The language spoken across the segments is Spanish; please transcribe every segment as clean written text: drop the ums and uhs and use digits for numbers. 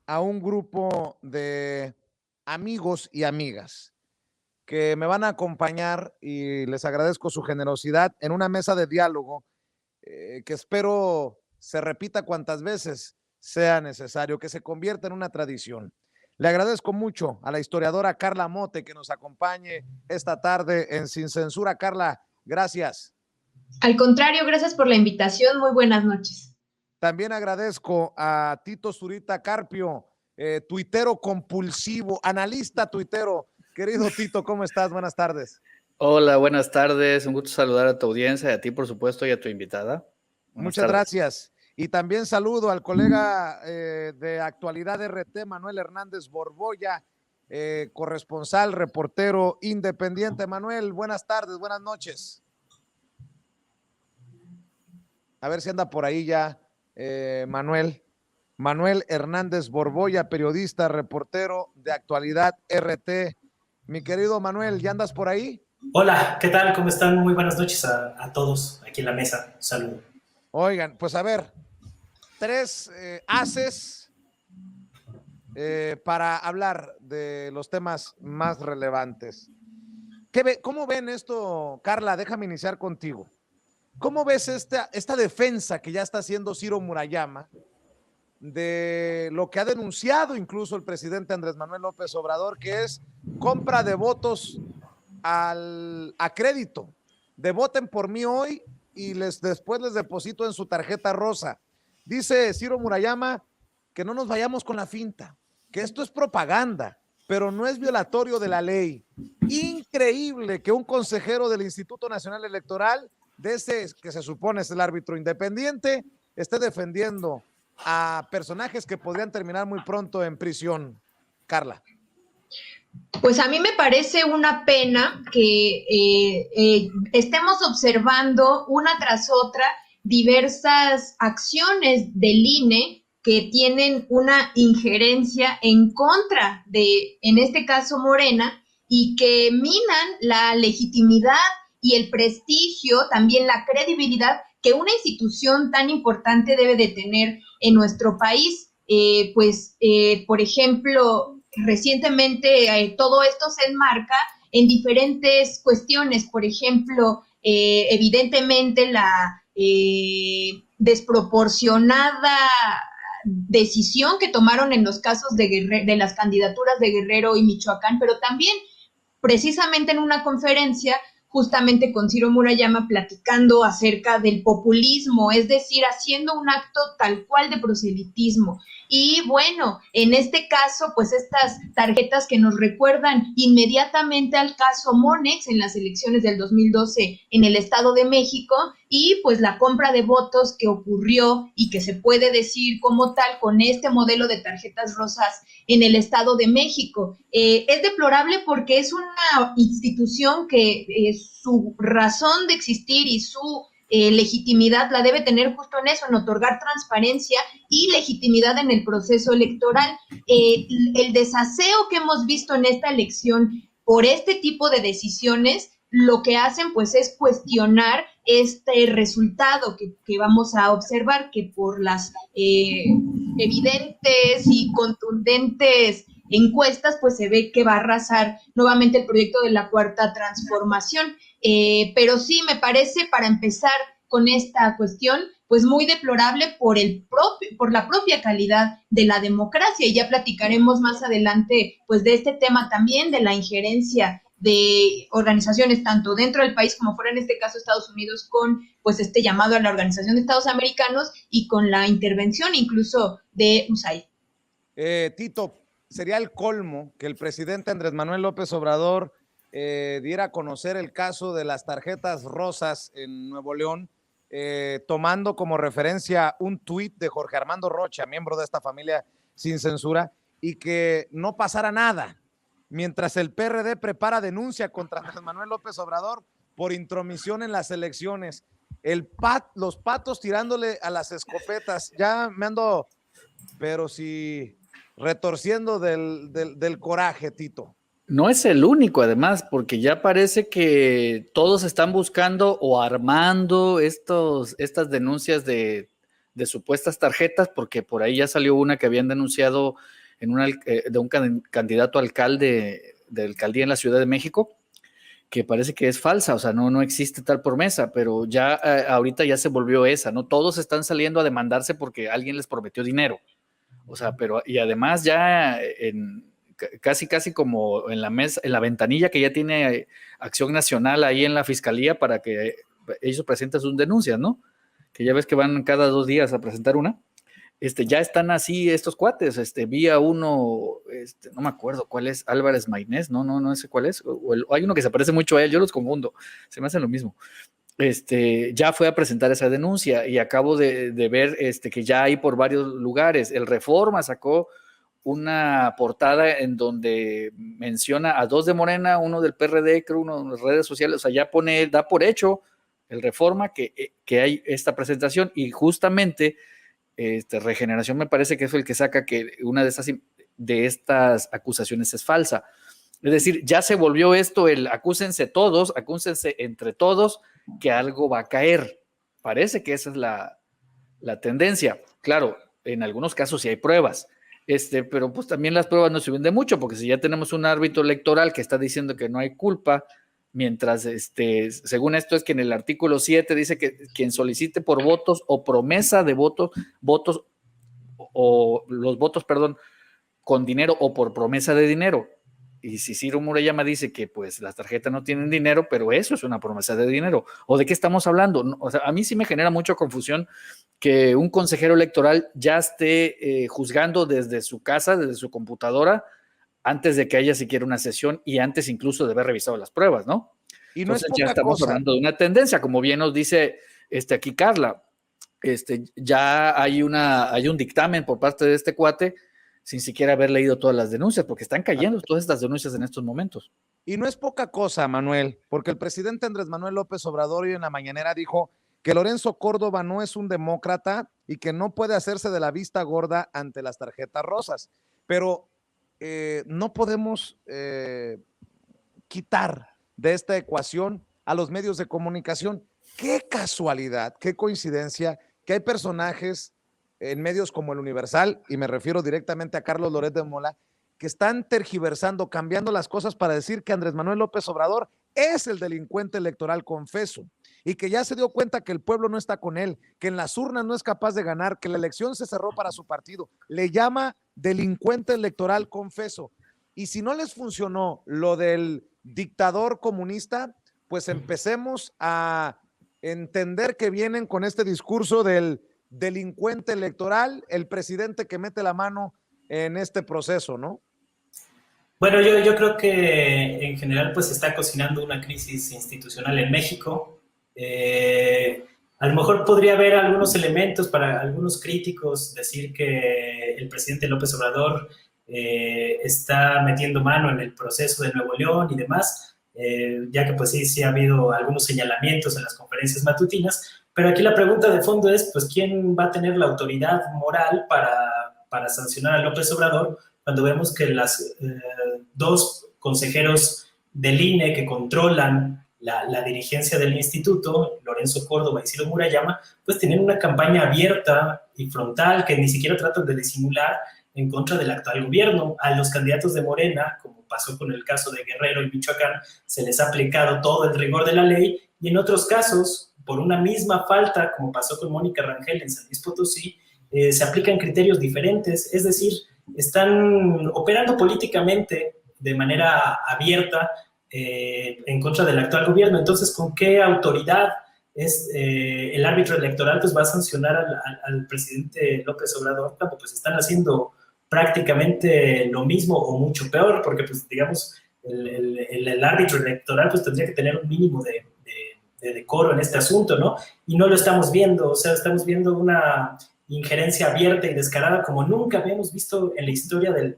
a un grupo de amigos y amigas que me van a acompañar y les agradezco su generosidad en una mesa de diálogo que espero se repita cuantas veces sea necesario, que se convierta en una tradición. Le agradezco mucho a la historiadora Carla Mote que nos acompañe esta tarde en Sin Censura. Carla, gracias. Al contrario, gracias por la invitación. Muy buenas noches. También agradezco a Tito Zurita Carpio, tuitero compulsivo, analista tuitero. Querido Tito, ¿cómo estás? Buenas tardes. Hola, buenas tardes. Un gusto saludar a tu audiencia, y a ti, por supuesto, y a tu invitada. Buenas Muchas tardes. Gracias. Y también saludo al colega de Actualidad RT, Manuel Hernández Borboya, corresponsal, reportero independiente. Manuel, buenas tardes, buenas noches. A ver si anda por ahí ya, Manuel. Manuel Hernández Borboya, periodista, reportero de Actualidad RT. Mi querido Manuel, ¿ya andas por ahí? Hola, ¿qué tal? ¿Cómo están? Muy buenas noches a todos aquí en la mesa. Saludos. Oigan, pues a ver, tres haces para hablar de los temas más relevantes. ¿Cómo ven esto, Carla? Déjame iniciar contigo. ¿Cómo ves esta defensa que ya está haciendo Ciro Murayama de lo que ha denunciado incluso el presidente Andrés Manuel López Obrador, que es compra de votos a crédito? De voten por mí hoy y después les deposito en su tarjeta rosa. Dice Ciro Murayama que no nos vayamos con la finta, que esto es propaganda, pero no es violatorio de la ley. Increíble que un consejero del Instituto Nacional Electoral, de ese que se supone es el árbitro independiente, esté defendiendo a personajes que podrían terminar muy pronto en prisión. Carla. Pues a mí me parece una pena que estemos observando una tras otra diversas acciones del INE que tienen una injerencia en contra de, en este caso, Morena, y que minan la legitimidad y el prestigio, también la credibilidad que una institución tan importante debe de tener en nuestro país. Por ejemplo, recientemente todo esto se enmarca en diferentes cuestiones, por ejemplo, evidentemente la desproporcionada decisión que tomaron en los casos de las candidaturas de Guerrero y Michoacán, pero también precisamente en una conferencia justamente con Ciro Murayama platicando acerca del populismo, es decir, haciendo un acto tal cual de proselitismo. Y bueno, en este caso, pues estas tarjetas que nos recuerdan inmediatamente al caso Monex en las elecciones del 2012 en el Estado de México, y pues la compra de votos que ocurrió y que se puede decir como tal con este modelo de tarjetas rosas en el Estado de México. Es deplorable porque es una institución que su razón de existir y su legitimidad la debe tener justo en eso, en otorgar transparencia y legitimidad en el proceso electoral. El desaseo que hemos visto en esta elección por este tipo de decisiones, lo que hacen pues es cuestionar este resultado que vamos a observar, que por las evidentes y contundentes encuestas, pues se ve que va a arrasar nuevamente el proyecto de la Cuarta Transformación. Pero sí, me parece, para empezar con esta cuestión, pues muy deplorable por la propia calidad de la democracia, y ya platicaremos más adelante pues de este tema también, de la injerencia de organizaciones tanto dentro del país como fuera, en este caso Estados Unidos, con pues este llamado a la Organización de Estados Americanos y con la intervención incluso de USAID. Tito, sería el colmo que el presidente Andrés Manuel López Obrador diera a conocer el caso de las tarjetas rosas en Nuevo León, tomando como referencia un tuit de Jorge Armando Rocha, miembro de esta familia Sin Censura, y que no pasara nada, mientras el PRD prepara denuncia contra Andrés Manuel López Obrador por intromisión en las elecciones. Los patos tirándole a las escopetas. Ya me ando, pero sí, retorciendo del coraje, Tito. No es el único, además, porque ya parece que todos están buscando o armando estas denuncias de de supuestas tarjetas, porque por ahí ya salió una que habían denunciado de un candidato alcalde de alcaldía en la Ciudad de México, que parece que es falsa, o sea, no existe tal promesa, pero ya ahorita ya se volvió esa, ¿no? Todos están saliendo a demandarse porque alguien les prometió dinero, o sea, pero y además ya casi como en la mesa, en la ventanilla que ya tiene Acción Nacional ahí en la Fiscalía para que ellos presenten sus denuncias, ¿no? Que ya ves que van cada 2 días a presentar una. Ya están así estos cuates, vi a uno, no me acuerdo cuál es, Álvarez Maynés, no sé cuál es, hay uno que se parece mucho a él, yo los confundo, se me hace lo mismo. Ya fue a presentar esa denuncia y acabo de ver que ya hay por varios lugares. El Reforma sacó una portada en donde menciona a 2 de Morena, uno del PRD, creo, uno en las redes sociales, o sea, ya da por hecho el Reforma que hay esta presentación y justamente Regeneración me parece que es el que saca que una de estas acusaciones es falsa. Es decir, ya se volvió esto el acúsense entre todos que algo va a caer. Parece que esa es la tendencia. Claro, en algunos casos sí hay pruebas, pero pues también las pruebas no sirven de mucho, porque si ya tenemos un árbitro electoral que está diciendo que no hay culpa, mientras, según esto es que en el artículo 7 dice que quien solicite por votos o promesa de votos o los votos, perdón, con dinero o por promesa de dinero. Y si Ciro Murayama dice que pues las tarjetas no tienen dinero, pero eso es una promesa de dinero. ¿O de qué estamos hablando? O sea, a mí sí me genera mucha confusión que un consejero electoral ya esté juzgando desde su casa, desde su computadora, antes de que haya siquiera una sesión y antes incluso de haber revisado las pruebas, ¿no? Y no Entonces es ya poca estamos cosa. hablando de una tendencia, como bien nos dice aquí Carla. Ya hay un dictamen por parte de este cuate sin siquiera haber leído todas las denuncias, porque están cayendo todas estas denuncias en estos momentos. Y no es poca cosa, Manuel, porque el presidente Andrés Manuel López Obrador hoy en la mañanera dijo que Lorenzo Córdoba no es un demócrata y que no puede hacerse de la vista gorda ante las tarjetas rosas. Pero no podemos quitar de esta ecuación a los medios de comunicación. Qué casualidad, qué coincidencia que hay personajes en medios como el Universal, y me refiero directamente a Carlos Loret de Mola, que están tergiversando, cambiando las cosas para decir que Andrés Manuel López Obrador es el delincuente electoral confeso y que ya se dio cuenta que el pueblo no está con él, que en las urnas no es capaz de ganar, que la elección se cerró para su partido. Le llama delincuente electoral confeso. Y si no les funcionó lo del dictador comunista, pues empecemos a entender que vienen con este discurso del delincuente electoral, el presidente que mete la mano en este proceso, ¿no? Bueno, yo creo que en general pues se está cocinando una crisis institucional en México. A lo mejor podría haber algunos elementos para algunos críticos decir que el presidente López Obrador está metiendo mano en el proceso de Nuevo León y demás, ya que pues sí ha habido algunos señalamientos en las conferencias matutinas, pero aquí la pregunta de fondo es, pues, ¿quién va a tener la autoridad moral para sancionar a López Obrador cuando vemos que las 2 consejeros del INE que controlan la dirigencia del instituto, Lorenzo Córdoba y Ciro Murayama, pues tienen una campaña abierta y frontal que ni siquiera tratan de disimular en contra del actual gobierno? A los candidatos de Morena, como pasó con el caso de Guerrero y Michoacán, se les ha aplicado todo el rigor de la ley, y en otros casos, por una misma falta, como pasó con Mónica Rangel en San Luis Potosí, se aplican criterios diferentes, es decir, están operando políticamente de manera abierta en contra del actual gobierno. Entonces, ¿con qué autoridad el árbitro electoral pues va a sancionar al presidente López Obrador cuando pues están haciendo prácticamente lo mismo o mucho peor? Porque pues digamos el árbitro electoral pues tendría que tener un mínimo de decoro en este asunto, ¿no? Y no lo estamos viendo. O sea, estamos viendo una injerencia abierta y descarada como nunca habíamos visto en la historia del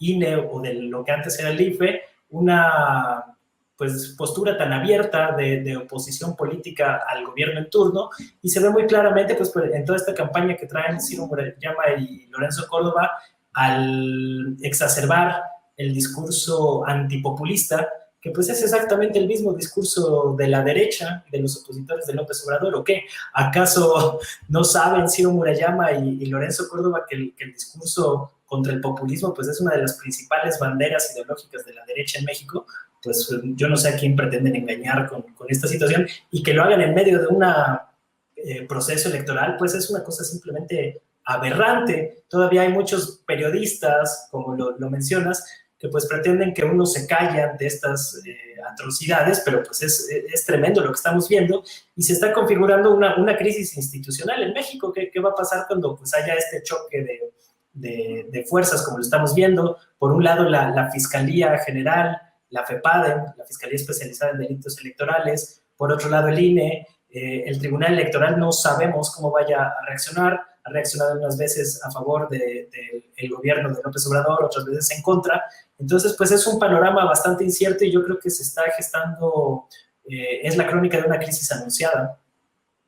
INE o de lo que antes era el IFE, una pues postura tan abierta de oposición política al gobierno en turno, y se ve muy claramente pues en toda esta campaña que traen Ciro Murayama y Lorenzo Córdoba al exacerbar el discurso antipopulista que pues es exactamente el mismo discurso de la derecha, de los opositores de López Obrador, ¿o qué? ¿Acaso no saben Ciro Murayama y Lorenzo Córdoba que el discurso contra el populismo pues es una de las principales banderas ideológicas de la derecha en México? Pues yo no sé a quién pretenden engañar con esta situación, y que lo hagan en medio de un proceso electoral, pues es una cosa simplemente aberrante. Todavía hay muchos periodistas, como lo mencionas, que pues pretenden que uno se calla de estas atrocidades, pero pues es tremendo lo que estamos viendo, y se está configurando una crisis institucional en México. ¿Qué va a pasar cuando pues haya este choque de fuerzas como lo estamos viendo? Por un lado la Fiscalía General, la FEPADE, la Fiscalía Especializada en Delitos Electorales, por otro lado el INE, el Tribunal Electoral no sabemos cómo vaya a reaccionar. Ha reaccionado unas veces a favor del gobierno de López Obrador, otras veces en contra. Entonces, pues es un panorama bastante incierto, y yo creo que se está gestando, es la crónica de una crisis anunciada.